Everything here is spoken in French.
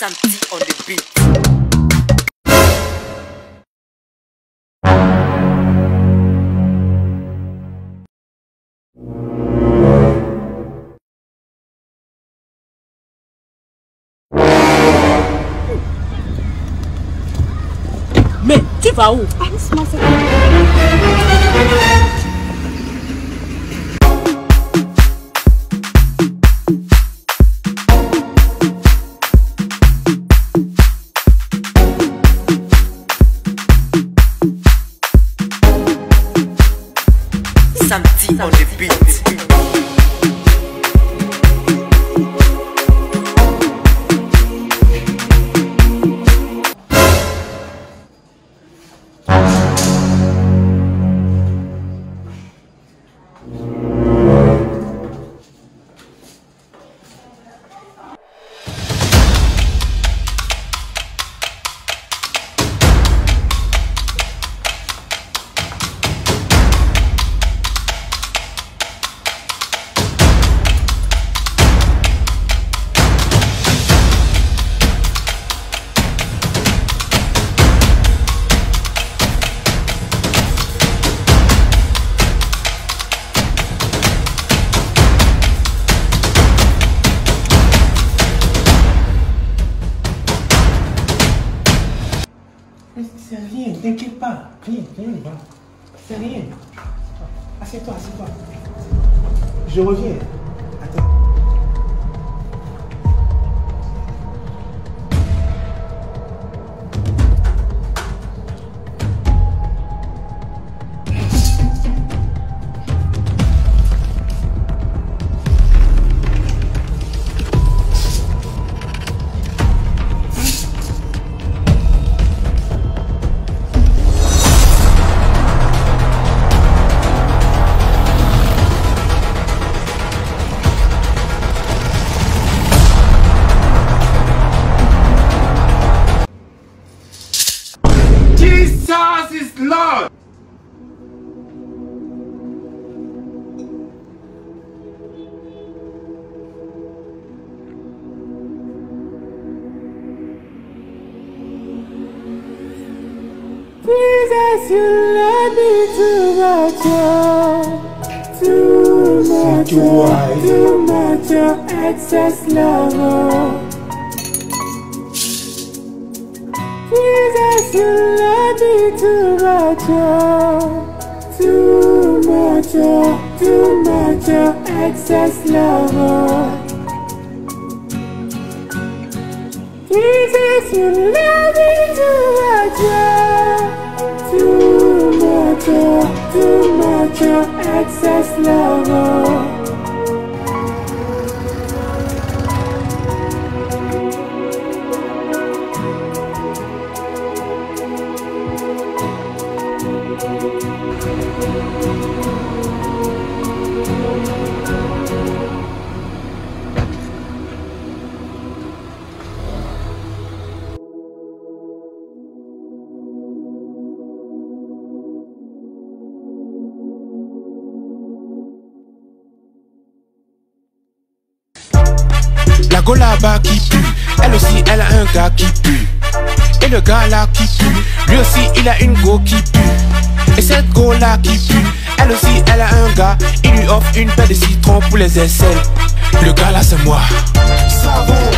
Samedi on the beat. Mais tu vas où? Laisse-moi ça. Samedi on the beat. C'est rien, t'inquiète pas. Rien, va. C'est rien. Assieds-toi. Je reviens. Attends. Jesus is Lord. Jesus, you love me too much, too much, excess love. Jesus, you love me too much, too much, excess love. Jesus, you love me too much, too much, excess love. La go là-bas qui pue, elle aussi elle a un gars qui pue. Et le gars là qui pue, lui aussi il a une go qui pue. Et cette go là qui pue, elle aussi elle a un gars, il lui offre une paire de citrons pour les aisselles. Le gars là c'est moi. Savon.